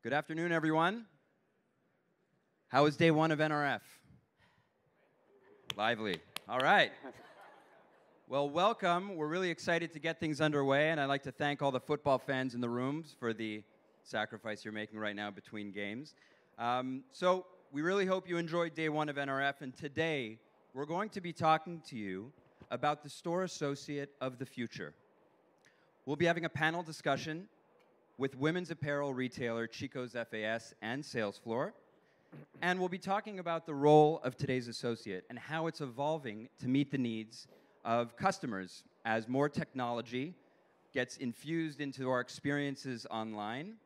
Good afternoon, everyone. How was day one of NRF? Lively. All right. Well, welcome. We're really excited to get things underway, and I'd like to thank all the football fans in the rooms for the sacrifice you're making right now between games. So we really hope you enjoyed day one of NRF, and today we're going to be talking to you about the store associate of the future. We'll be having a panel discussion with women's apparel retailer Chico's FAS and Salesfloor. And we'll be talking about the role of today's associate and how it's evolving to meet the needs of customers as more technology gets infused into our experiences online.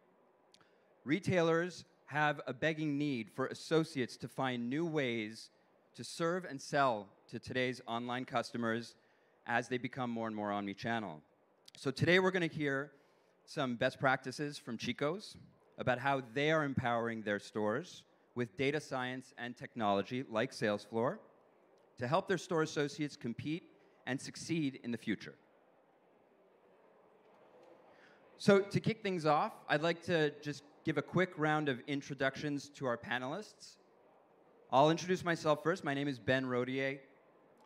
Retailers have a begging need for associates to find new ways to serve and sell to today's online customers as they become more and more omni-channel. So today we're going to hear some best practices from Chico's about how they are empowering their stores with data science and technology like Salesfloor to help their store associates compete and succeed in the future. So to kick things off, I'd like to just give a quick round of introductions to our panelists. I'll introduce myself first. My name is Ben Rodier.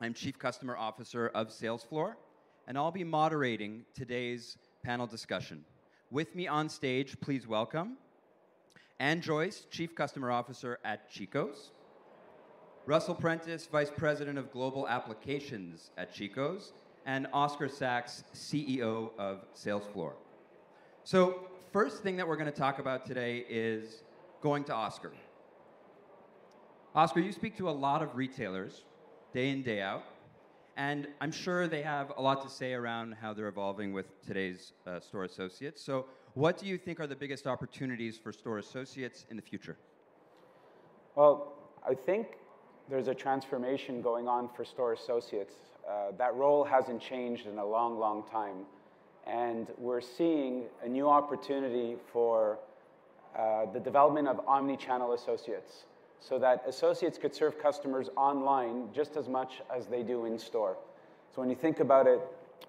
I'm Chief Customer Officer of Salesfloor, and I'll be moderating today's panel discussion. With me on stage, please welcome Ann Joyce, Chief Customer Officer at Chico's, Russell Prentice, Vice President of Global Applications at Chico's, and Oscar Sachs, CEO of Salesfloor. So first thing that we're going to talk about today is going to Oscar. Oscar, you speak to a lot of retailers day in, day out, and I'm sure they have a lot to say around how they're evolving with today's store associates. So what do you think are the biggest opportunities for store associates in the future? Well, I think there's a transformation going on for store associates. That role hasn't changed in a long, long time. And we're seeing a new opportunity for the development of omni-channel associates, so that associates could serve customers online just as much as they do in store. So when you think about it,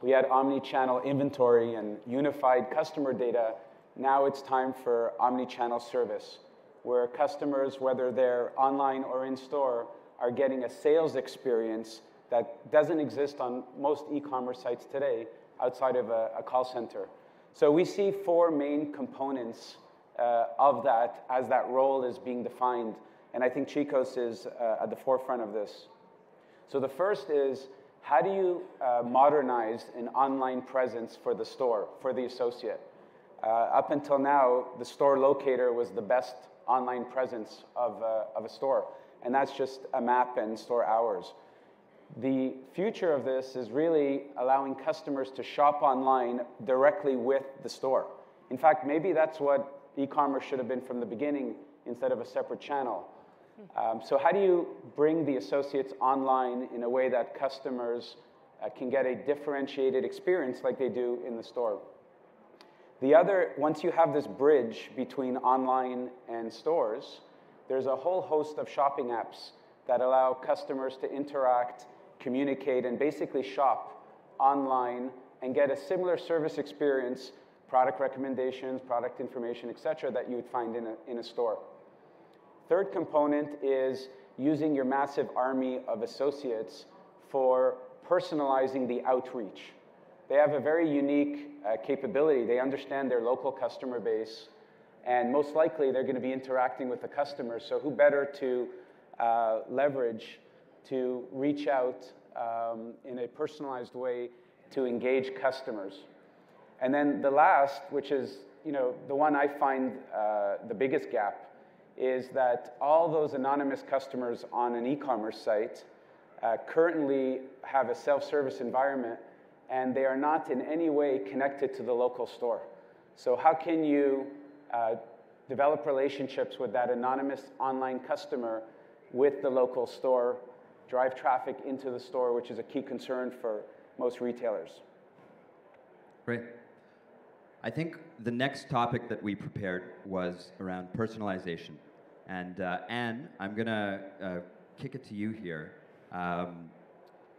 we had omni-channel inventory and unified customer data. Now it's time for omni-channel service, where customers, whether they're online or in store, are getting a sales experience that doesn't exist on most e-commerce sites today outside of a call center. So we see four main components of that as that role is being defined. And I think Chico's is at the forefront of this. So the first is, how do you modernize an online presence for the store, for the associate? Up until now, the store locator was the best online presence of a store. And that's just a map and store hours. The future of this is really allowing customers to shop online directly with the store. In fact, maybe that's what e-commerce should have been from the beginning instead of a separate channel. So how do you bring the associates online in a way that customers can get a differentiated experience like they do in the store? The other, once you have this bridge between online and stores, there's a whole host of shopping apps that allow customers to interact, communicate, and basically shop online and get a similar service experience, product recommendations, product information, et cetera, that you would find in a store. Third component is using your massive army of associates for personalizing the outreach. They have a very unique capability. They understand their local customer base, and most likely they're going to be interacting with the customers. So who better to leverage to reach out in a personalized way to engage customers. And then the last, which is the one I find the biggest gap, is that all those anonymous customers on an e-commerce site currently have a self-service environment, and they are not in any way connected to the local store. So how can you develop relationships with that anonymous online customer with the local store, drive traffic into the store, which is a key concern for most retailers? Great. I think the next topic that we prepared was around personalization. And Anne, I'm going to kick it to you here.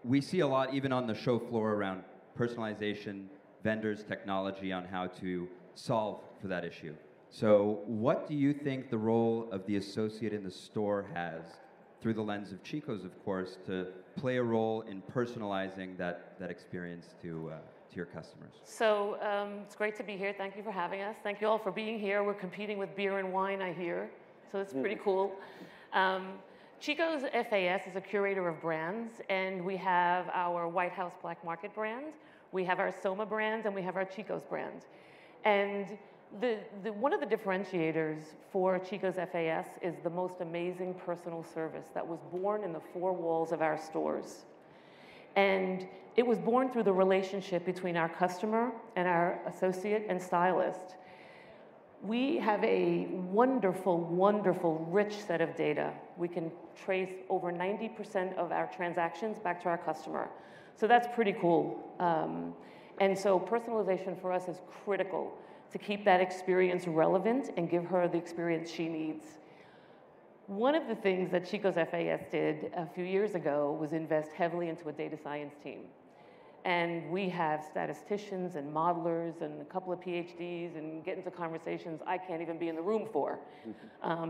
We see a lot, even on the show floor, around personalization, vendors, technology on how to solve for that issue. So what do you think the role of the associate in the store has, through the lens of Chico's, of course, to play a role in personalizing that experience to your customers? So it's great to be here. Thank you for having us. Thank you all for being here. We're competing with beer and wine, I hear. So it's pretty cool. Chico's FAS is a curator of brands, and we have our White House Black Market brand, we have our Soma brand, and we have our Chico's brand. And one of the differentiators for Chico's FAS is the most amazing personal service that was born in the four walls of our stores. And it was born through the relationship between our customer and our associate and stylist. We have a wonderful, wonderful, rich set of data. We can trace over 90% of our transactions back to our customer. So that's pretty cool. And so personalization for us is critical to keep that experience relevant and give her the experience she needs. One of the things that Chico's FAS did a few years ago was invest heavily into a data science team. And we have statisticians and modelers and a couple of PhDs and get into conversations I can't even be in the room for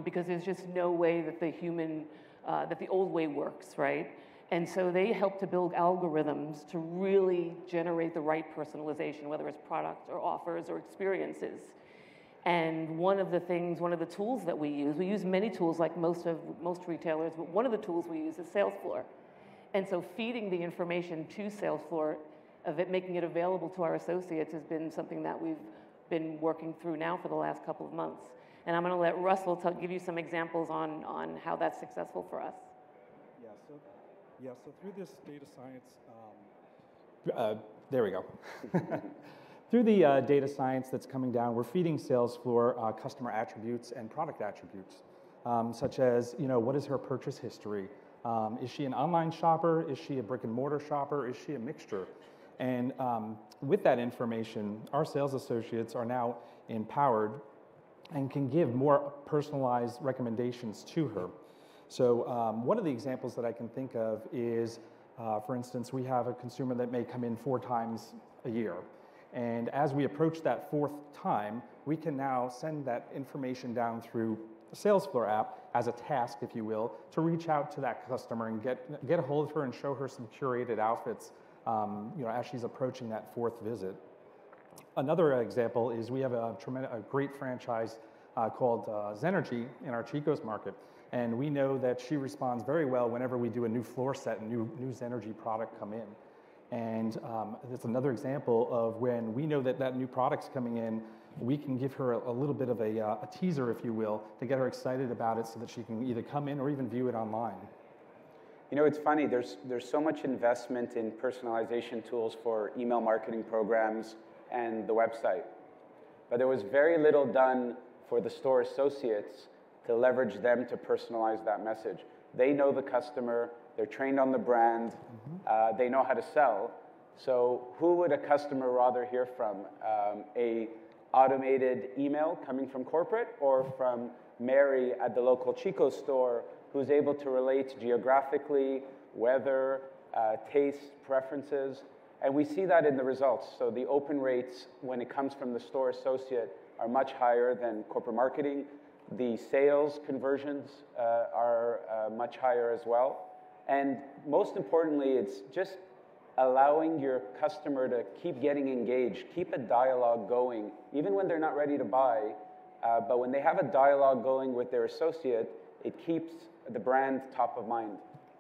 because there's just no way that that the old way works, right? And so they help to build algorithms to really generate the right personalization, whether it's products or offers or experiences. And one of the tools that we use many tools like most retailers, but one of the tools we use is Salesfloor. And so feeding the information to Salesfloor, making it available to our associates has been something that we've been working through now for the last couple of months. And I'm going to let Russell give you some examples on how that's successful for us. So through this data science, there we go. Through the data science that's coming down, we're feeding Salesfloor customer attributes and product attributes, such as, what is her purchase history? Is she an online shopper? Is she a brick and mortar shopper? Is she a mixture? And with that information, our sales associates are now empowered and can give more personalized recommendations to her. So one of the examples that I can think of is, for instance, we have a consumer that may come in 4 times a year. And as we approach that 4th time, we can now send that information down through the Salesfloor app as a task, if you will, to reach out to that customer and get a hold of her and show her some curated outfits as she's approaching that 4th visit. Another example is we have a great franchise called Zenergy in our Chico's market. And we know that she responds very well whenever we do a new floor set and new Zenergy product come in. And it's another example of when we know that new product's coming in, we can give her a little bit of a teaser, if you will, to get her excited about it so that she can either come in or even view it online. It's funny, there's so much investment in personalization tools for email marketing programs and the website. But there was very little done for the store associates to leverage them to personalize that message. They know the customer, they're trained on the brand, they know how to sell. So who would a customer rather hear from? A automated email coming from corporate, or from Mary at the local Chico store who's able to relate geographically, weather, taste, preferences? And we see that in the results. So the open rates when it comes from the store associate are much higher than corporate marketing. The sales conversions are much higher as well. And most importantly, it's just allowing your customer to keep getting engaged, keep a dialogue going, even when they're not ready to buy. But when they have a dialogue going with their associate, it keeps the brand top of mind.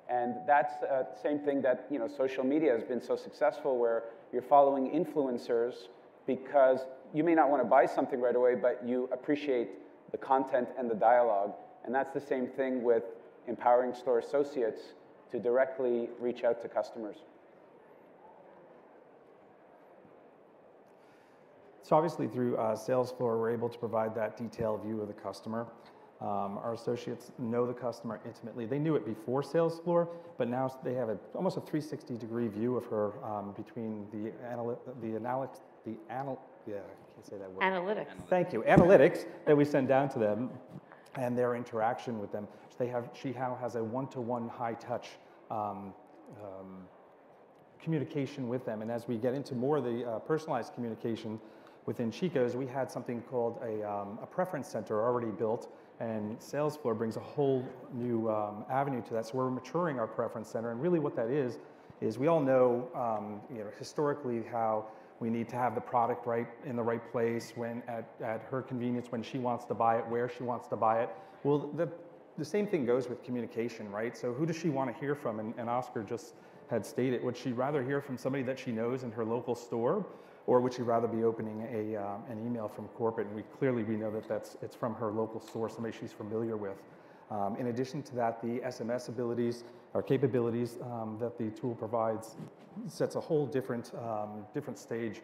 And that's the same thing that social media has been so successful, where you're following influencers because you may not want to buy something right away, but you appreciate the content and the dialogue. And that's the same thing with empowering store associates to directly reach out to customers. So obviously through Salesfloor, we're able to provide that detailed view of the customer. Our associates know the customer intimately. They knew it before Salesfloor, but now they have almost a 360-degree view of her between the analytics. Thank you. Analytics that we send down to them and their interaction with them. She now has a one-to-one high-touch communication with them. And as we get into more of the personalized communication, within Chico's, we had something called a preference center already built, and Salesfloor brings a whole new avenue to that. So we're maturing our preference center, and really what that is we all know, historically how we need to have the product right in the right place, when at her convenience, when she wants to buy it, where she wants to buy it. Well, the same thing goes with communication, right? So who does she want to hear from? And Oscar just had stated, would she rather hear from somebody that she knows in her local store, or would she rather be opening an email from corporate? And we know that it's from her local store, somebody she's familiar with. In addition to that, the SMS abilities or capabilities that the tool provides sets a whole different stage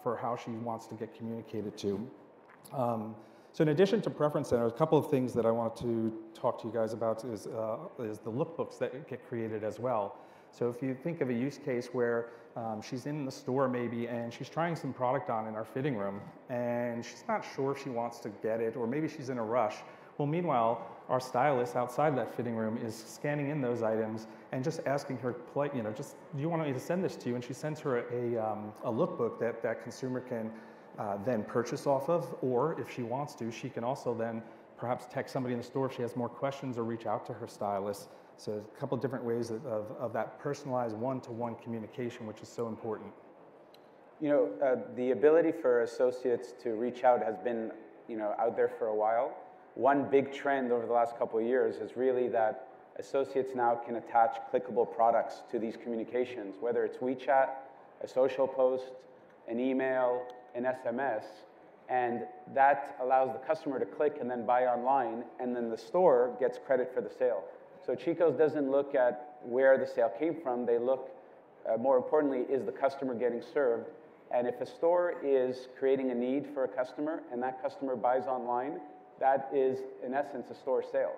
for how she wants to get communicated to. So in addition to Preference Center, a couple of things that I wanted to talk to you guys about is the lookbooks that get created as well. So if you think of a use case where she's in the store maybe and she's trying some product on in our fitting room and she's not sure if she wants to get it, or maybe she's in a rush. Well, meanwhile, our stylist outside that fitting room is scanning in those items and just asking her, just, do you want me to send this to you? And she sends her a lookbook that consumer can then purchase off of, or if she wants to, she can also then perhaps text somebody in the store if she has more questions, or reach out to her stylist. So a couple of different ways of that personalized one-to-one communication, which is so important. The ability for associates to reach out has been, out there for a while. One big trend over the last couple of years is really that associates now can attach clickable products to these communications, whether it's WeChat, a social post, an email, an SMS, and that allows the customer to click and then buy online, and then the store gets credit for the sale. So Chico's doesn't look at where the sale came from. They look, more importantly, is the customer getting served? And if a store is creating a need for a customer and that customer buys online, that is, in essence, a store sale.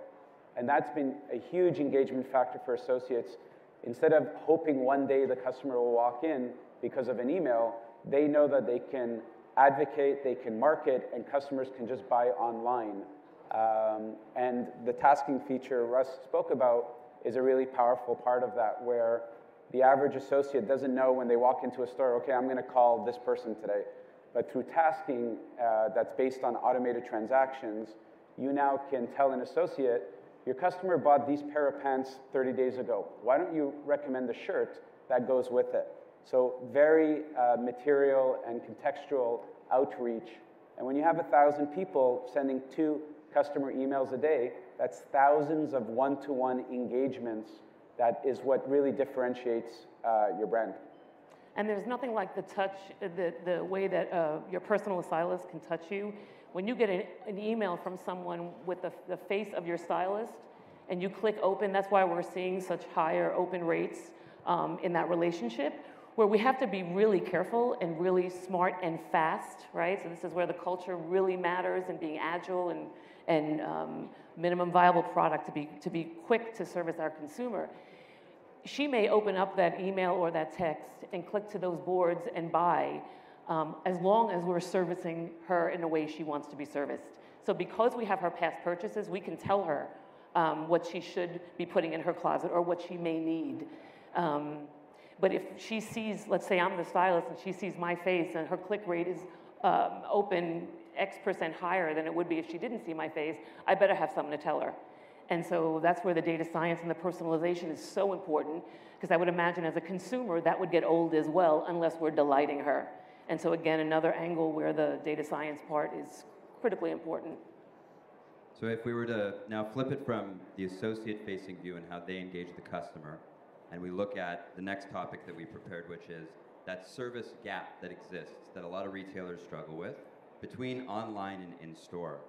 And that's been a huge engagement factor for associates. Instead of hoping one day the customer will walk in because of an email, they know that they can advocate, they can market, and customers can just buy online. And the tasking feature Russ spoke about is a really powerful part of that, where the average associate doesn't know when they walk into a store, okay, I'm going to call this person today. But through tasking that's based on automated transactions, you now can tell an associate, your customer bought these pair of pants 30 days ago. Why don't you recommend a shirt that goes with it? So very material and contextual outreach. And when you have 1,000 people sending 2 customer emails a day, that's thousands of one-to-one engagements. That is what really differentiates your brand. And there's nothing like the touch, the way that your personal stylist can touch you. When you get an email from someone with the face of your stylist and you click open, that's why we're seeing such higher open rates in that relationship, where we have to be really careful and really smart and fast, right? So this is where the culture really matters, and being agile and minimum viable product to be quick to service our consumer. She may open up that email or that text and click to those boards and buy, as long as we're servicing her in the way she wants to be serviced. So because we have her past purchases, we can tell her what she should be putting in her closet or what she may need. But if she sees, let's say I'm the stylist and she sees my face and her click rate is open X% higher than it would be if she didn't see my face, I better have something to tell her. And so that's where the data science and the personalization is so important, because I would imagine as a consumer that would get old as well unless we're delighting her. And so again, another angle where the data science part is critically important. So if we were to now flip it from the associate-facing view and how they engage the customer, and we look at the next topic that we prepared, which is that service gap that exists that a lot of retailers struggle with between online and in-store.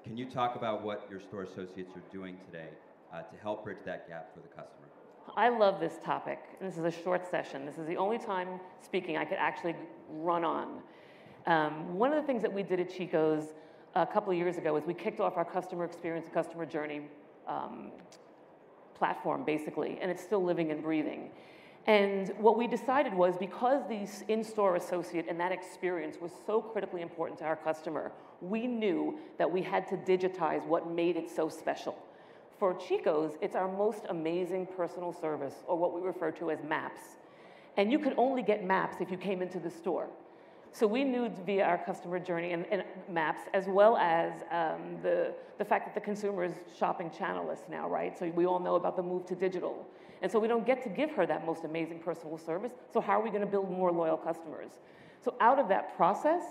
Can you talk about what your store associates are doing today to help bridge that gap for the customer? I love this topic, and this is a short session. This is the only time speaking I could actually run on. One of the things that we did at Chico's a couple of years ago is we kicked off our customer experience, customer journey platform, basically, and it's still living and breathing. And what we decided was, because the in-store associate and that experience was so critically important to our customer, we knew that we had to digitize what made it so special. For Chico's, it's our most amazing personal service, or what we refer to as maps. And you could only get maps if you came into the store. So we knew via our customer journey and maps, as well as the fact that the consumer is shopping channelless now, right? So we all know about the move to digital. And so we don't get to give her that most amazing personal service. So how are we going to build more loyal customers? So out of that process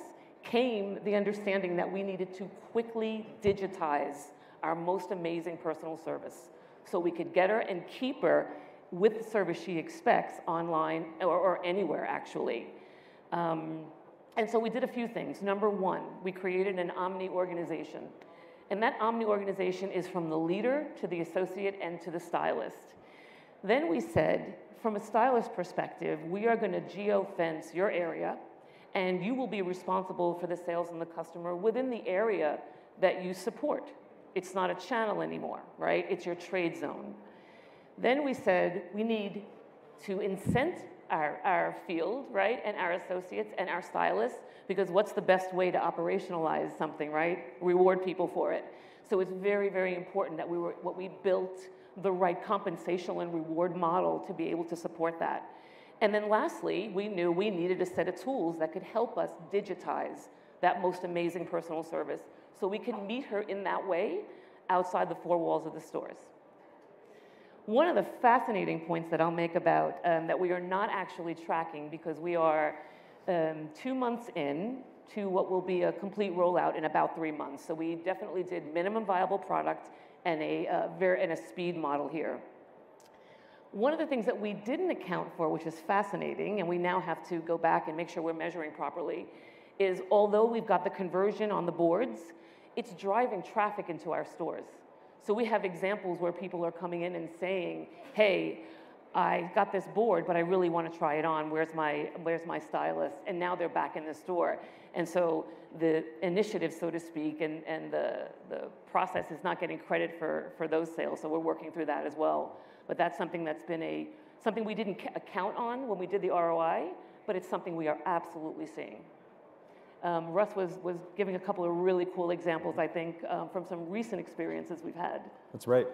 came the understanding that we needed to quickly digitize our most amazing personal service so we could get her and keep her with the service she expects online or anywhere, actually. And so we did a few things. Number one, we created an omni organization. And that omni organization is from the leader to the associate and to the stylist. Then we said, from a stylist perspective, we are going to geo-fence your area, and you will be responsible for the sales and the customer within the area that you support. It's not a channel anymore, right? It's your trade zone. Then we said, we need to incent our field, right, and our associates and our stylists, because what's the best way to operationalize something, right? Reward people for it. So it's very, very important that we built the right compensation and reward model to be able to support that. And then lastly, we knew we needed a set of tools that could help us digitize that most amazing personal service so we can meet her in that way outside the four walls of the stores. One of the fascinating points that I'll make about that we are not actually tracking, because we are 2 months in to what will be a complete rollout in about 3 months. So we definitely did minimum viable product and a speed model here. One of the things that we didn't account for, which is fascinating, and we now have to go back and make sure we're measuring properly, is although we've got the conversion on the boards, it's driving traffic into our stores. So we have examples where people are coming in and saying, hey, I got this board, but I really want to try it on. Where's my stylist? And now they're back in the store. And so the initiative, so to speak, and the process is not getting credit for those sales. So we're working through that as well. But that's something that's been something we didn't account on when we did the ROI, but it's something we are absolutely seeing. Russ was giving a couple of really cool examples, I think, from some recent experiences we've had. That's right.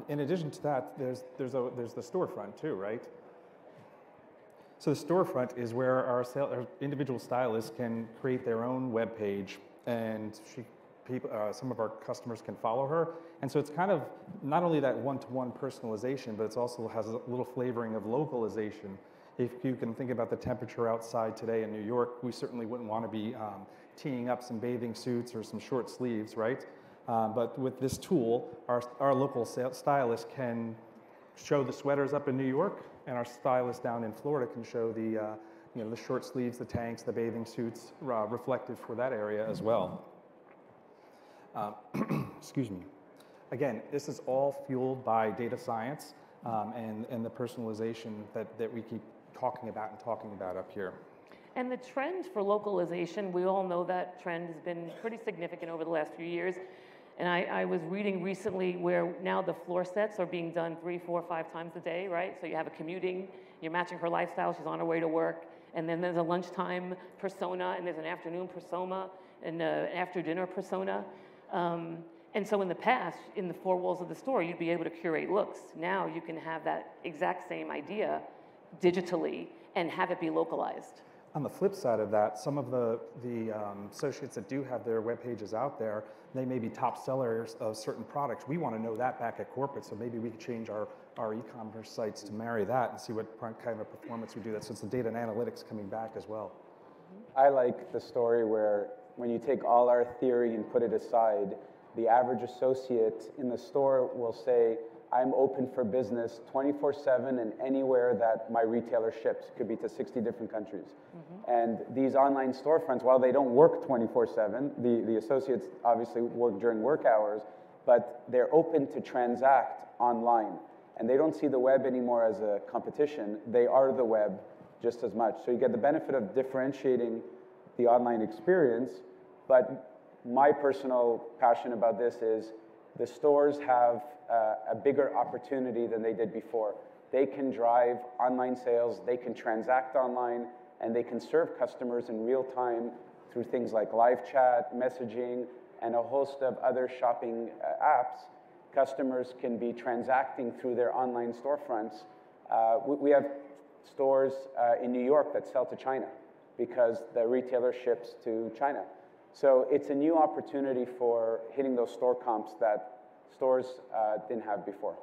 In addition to that, there's the storefront too, right? So the storefront is where our individual stylists can create their own web page, and some of our customers can follow her. And so it's kind of not only that one-to-one personalization, but it also has a little flavoring of localization. If you can think about the temperature outside today in New York, we certainly wouldn't want to be teeing up some bathing suits or some short sleeves, right? But with this tool, our local stylist can show the sweaters up in New York, and our stylist down in Florida can show the short sleeves, the tanks, the bathing suits reflective for that area as well. Excuse me. Again, this is all fueled by data science and the personalization that we keep talking about up here. And the trend for localization, we all know that trend has been pretty significant over the last few years. And I was reading recently where now the floor sets are being done 3, 4, 5 times a day, right? So you have a commuting, you're matching her lifestyle, she's on her way to work, and then there's a lunchtime persona, and there's an afternoon persona, and an after dinner persona. And so in the past, in the 4 walls of the store, you'd be able to curate looks. Now you can have that exact same idea digitally and have it be localized. On the flip side of that, some of the associates that do have their web pages out there, they may be top sellers of certain products. We want to know that back at corporate, so maybe we could change our e-commerce sites to marry that and see what kind of performance we do that. So it's the data and analytics coming back as well. I like the story where when you take all our theory and put it aside, the average associate in the store will say, I'm open for business 24/7 and anywhere that my retailer ships. Could be to 60 different countries. Mm-hmm. And these online storefronts, while they don't work 24/7, the associates obviously work during work hours, but they're open to transact online. And they don't see the web anymore as a competition. They are the web just as much. So you get the benefit of differentiating the online experience, but my personal passion about this is the stores have a bigger opportunity than they did before. They can drive online sales, they can transact online, and they can serve customers in real time through things like live chat, messaging, and a host of other shopping apps. Customers can be transacting through their online storefronts. We have stores in New York that sell to China because the retailer ships to China. So it's a new opportunity for hitting those store comps that stores didn't have before.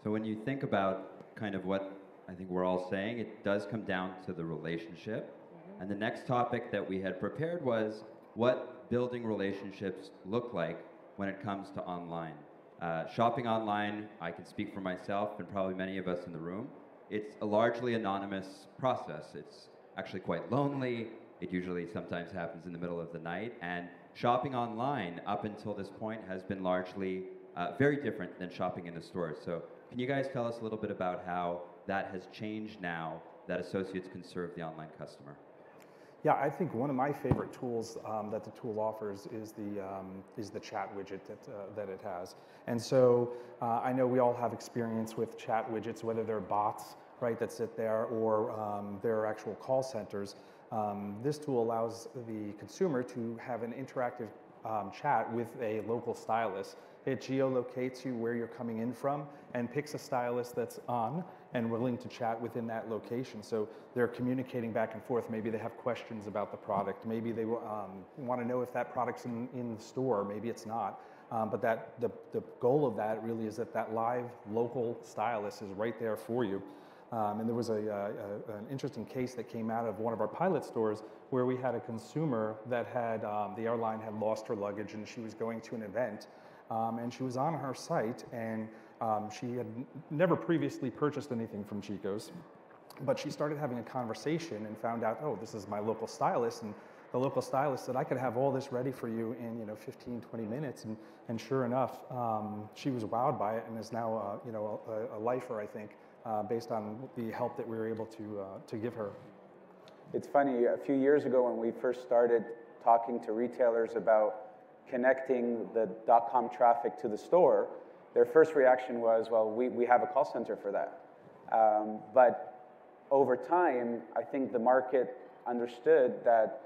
So when you think about kind of what I think we're all saying, it does come down to the relationship. Mm-hmm. And the next topic that we had prepared was what building relationships look like when it comes to online. Shopping online, I can speak for myself and probably many of us in the room, it's a largely anonymous process. It's actually quite lonely. It usually sometimes happens in the middle of the night. And shopping online up until this point has been largely very different than shopping in the stores. So can you guys tell us a little bit about how that has changed now that associates can serve the online customer? Yeah, I think one of my favorite tools that the tool offers is the chat widget that it has. And so I know we all have experience with chat widgets, whether they're bots, right, that sit there, or they're actual call centers. This tool allows the consumer to have an interactive chat with a local stylist. It geolocates you where you're coming in from and picks a stylist that's on and willing to chat within that location. So they're communicating back and forth. Maybe they have questions about the product. Maybe they want to know if that product's in the store. Maybe it's not. But the goal of that really is that live local stylist is right there for you. And there was an interesting case that came out of one of our pilot stores where we had a consumer that had, the airline had lost her luggage and she was going to an event. And she was on her site, and she had never previously purchased anything from Chico's, but she started having a conversation and found out, oh, this is my local stylist, and the local stylist said, I could have all this ready for you in 15, 20 minutes, and sure enough, she was wowed by it and is now a lifer, I think, based on the help that we were able to give her. It's funny, a few years ago when we first started talking to retailers about connecting the .com traffic to the store, their first reaction was, well, we have a call center for that. But over time, I think the market understood that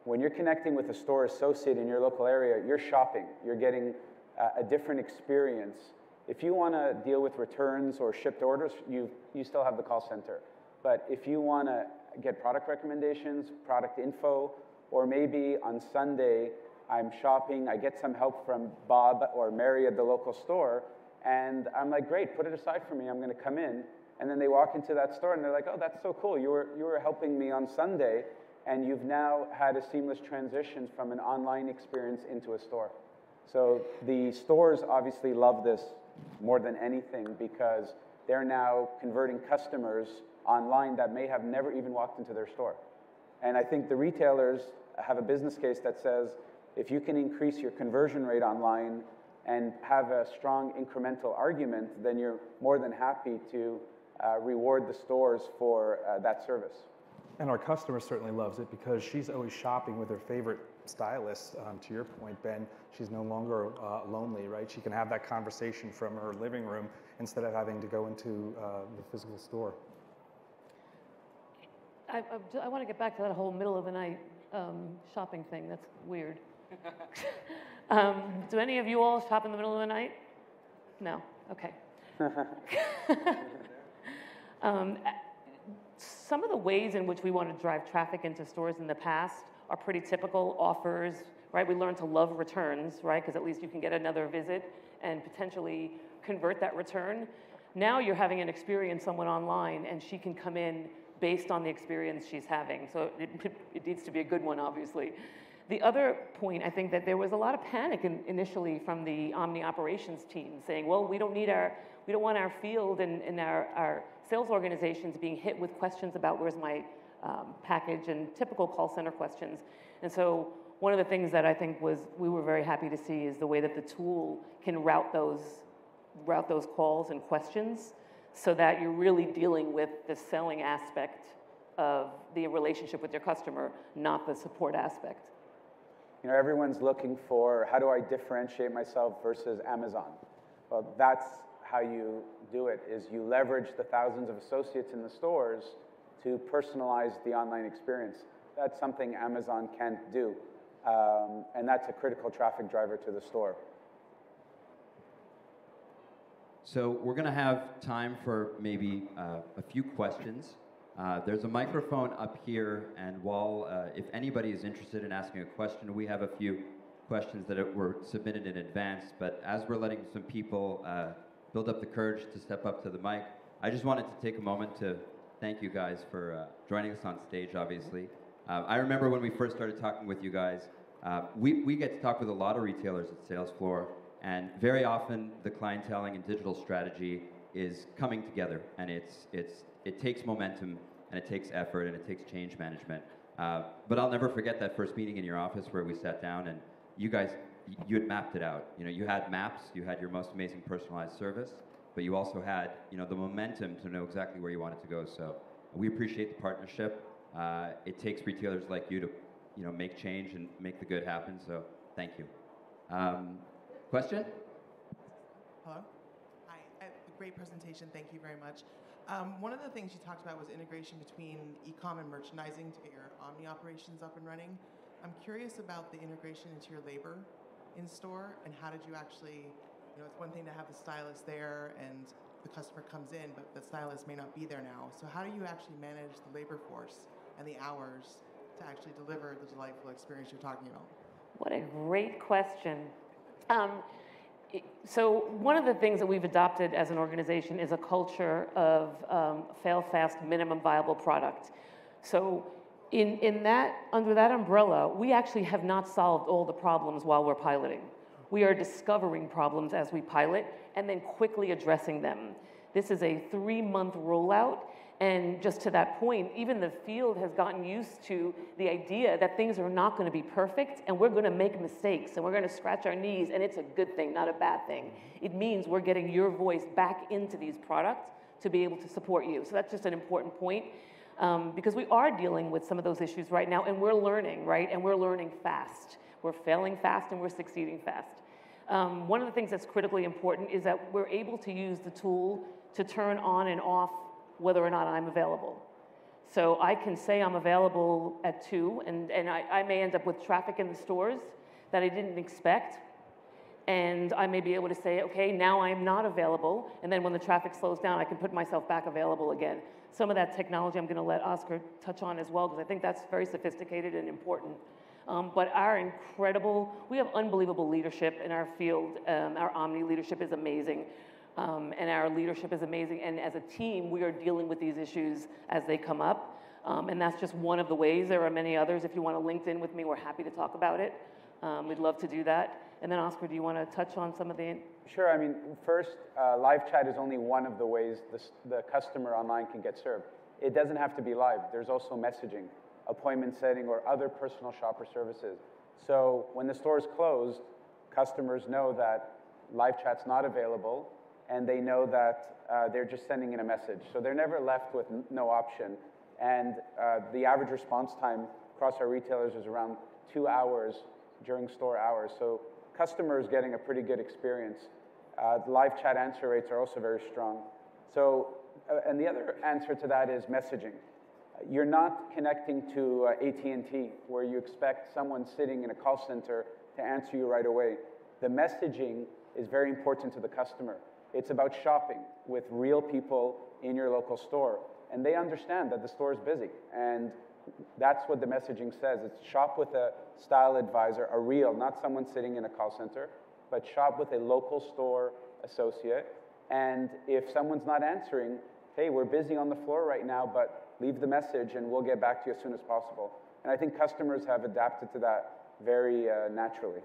when you're connecting with a store associate in your local area, you're shopping. You're getting a different experience. If you want to deal with returns or shipped orders, you still have the call center. But if you want to get product recommendations, product info, or maybe on Sunday, I'm shopping, I get some help from Bob or Mary at the local store, and I'm like, great, put it aside for me, I'm going to come in. And then they walk into that store and they're like, oh, that's so cool, you were helping me on Sunday, and you've now had a seamless transition from an online experience into a store. So the stores obviously love this more than anything because they're now converting customers online that may have never even walked into their store. And I think the retailers have a business case that says, if you can increase your conversion rate online and have a strong incremental argument, then you're more than happy to reward the stores for that service. And our customer certainly loves it because she's always shopping with her favorite stylist. To your point, Ben, she's no longer lonely, right? She can have that conversation from her living room instead of having to go into the physical store. I want to get back to that whole middle of the night shopping thing. That's weird. Do any of you all shop in the middle of the night? No? Okay. Some of the ways in which we want to drive traffic into stores in the past are pretty typical offers, right? We learned to love returns, right? Because at least you can get another visit and potentially convert that return. Now you're having an experience someone online and she can come in based on the experience she's having. So it needs to be a good one, obviously. The other point, I think that there was a lot of panic initially from the Omni operations team saying, well, we don't want our field and our sales organizations being hit with questions about where's my package and typical call center questions. And so one of the things that I think we were very happy to see is the way that the tool can route those calls and questions so that you're really dealing with the selling aspect of the relationship with your customer, not the support aspect. You know, everyone's looking for, how do I differentiate myself versus Amazon? Well, that's how you do it, is you leverage the thousands of associates in the stores to personalize the online experience. That's something Amazon can't do, and that's a critical traffic driver to the store. So we're going to have time for maybe a few questions There's a microphone up here, and while if anybody is interested in asking a question, we have a few questions that were submitted in advance, but as we're letting some people build up the courage to step up to the mic, I just wanted to take a moment to thank you guys for joining us on stage, obviously. I remember when we first started talking with you guys, we get to talk with a lot of retailers at Salesfloor, and very often the clienteling and digital strategy is coming together, and it takes momentum, and it takes effort, and it takes change management. But I'll never forget that first meeting in your office where we sat down, and you guys, you had mapped it out. You know, you had maps, you had your most amazing personalized service, but you also had, you know, the momentum to know exactly where you wanted to go. So we appreciate the partnership. It takes retailers like you to, you know, make change and make the good happen. So thank you. Question? Hello. Hi. Great presentation. Thank you very much. One of the things you talked about was integration between e-com and merchandising to get your omni operations up and running. I'm curious about the integration into your labor in store, and how did you actually, you know, it's one thing to have the stylist there and the customer comes in, but the stylist may not be there now. So how do you actually manage the labor force and the hours to actually deliver the delightful experience you're talking about? What a great question. So one of the things that we've adopted as an organization is a culture of fail fast, minimum viable product. So in that, under that umbrella, we actually have not solved all the problems while we're piloting. We are discovering problems as we pilot and then quickly addressing them. This is a 3-month rollout, and just to that point, even the field has gotten used to the idea that things are not going to be perfect, and we're going to make mistakes, and we're going to scratch our knees, and it's a good thing, not a bad thing. It means we're getting your voice back into these products to be able to support you. So that's just an important point, because we are dealing with some of those issues right now, and we're learning, right? And we're learning fast. We're failing fast, and we're succeeding fast. One of the things that's critically important is that we're able to use the tool to turn on and off whether or not I'm available. So I can say I'm available at 2, and I may end up with traffic in the stores that I didn't expect, and I may be able to say, okay, now I'm not available, and then when the traffic slows down, I can put myself back available again. Some of that technology I'm going to let Oscar touch on as well, because I think that's very sophisticated and important. But we have unbelievable leadership in our field. Our Omni leadership is amazing. And our leadership is amazing. And as a team, we are dealing with these issues as they come up. And that's just one of the ways. There are many others. If you want to link in with me, we're happy to talk about it. We'd love to do that. And then, Oscar, do you want to touch on some of the... Sure. I mean, first, live chat is only one of the ways the customer online can get served. It doesn't have to be live. There's also messaging, appointment setting, or other personal shopper services. So when the store is closed, customers know that live chat's not available, and they know that they're just sending in a message. So they're never left with no option. And the average response time across our retailers is around 2 hours during store hours. So customers getting a pretty good experience. The live chat answer rates are also very strong. So, and the other answer to that is messaging. You're not connecting to AT&T, where you expect someone sitting in a call center to answer you right away. The messaging is very important to the customer. It's about shopping with real people in your local store. And they understand that the store is busy. And that's what the messaging says. It's shop with a style advisor, a real, not someone sitting in a call center, but shop with a local store associate. And if someone's not answering, hey, we're busy on the floor right now, but leave the message and we'll get back to you as soon as possible. And I think customers have adapted to that very naturally.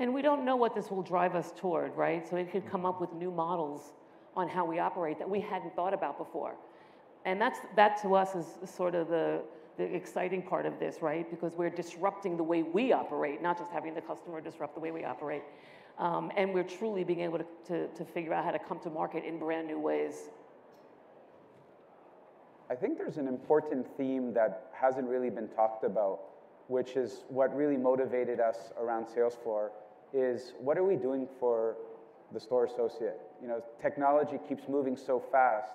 And we don't know what this will drive us toward, right? So it could come up with new models on how we operate that we hadn't thought about before. And that to us is sort of the exciting part of this, right? Because we're disrupting the way we operate, not just having the customer disrupt the way we operate. And we're truly being able to figure out how to come to market in brand new ways. I think there's an important theme that hasn't really been talked about, which is what really motivated us around Salesfloor, is what are we doing for the store associate? You know, technology keeps moving so fast,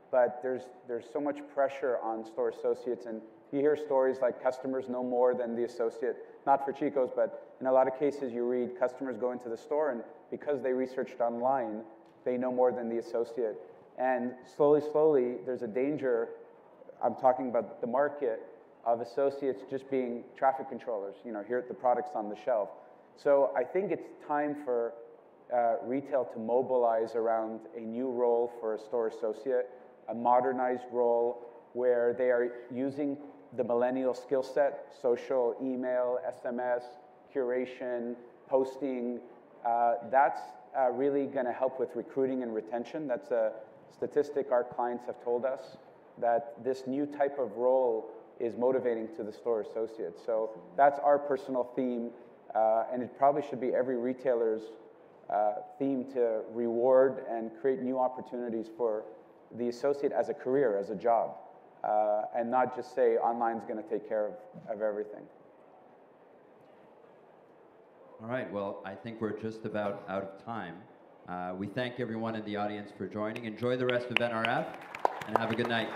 but there's so much pressure on store associates, and you hear stories like customers know more than the associate, not for Chico's, but in a lot of cases you read customers go into the store and because they researched online, they know more than the associate. And slowly, there's a danger I'm talking about the market of associates just being traffic controllers, here at the products on the shelf. So I think it's time for retail to mobilize around a new role for a store associate, a modernized role where they are using the millennial skill set, social, email, SMS, curation, posting. That's really going to help with recruiting and retention. That's a statistic our clients have told us, that this new type of role is motivating to the store associates. So that's our personal theme, and it probably should be every retailer's theme to reward and create new opportunities for the associate as a career, as a job, and not just say online's going to take care of everything. All right, well, I think we're just about out of time. We thank everyone in the audience for joining. Enjoy the rest of NRF, and have a good night.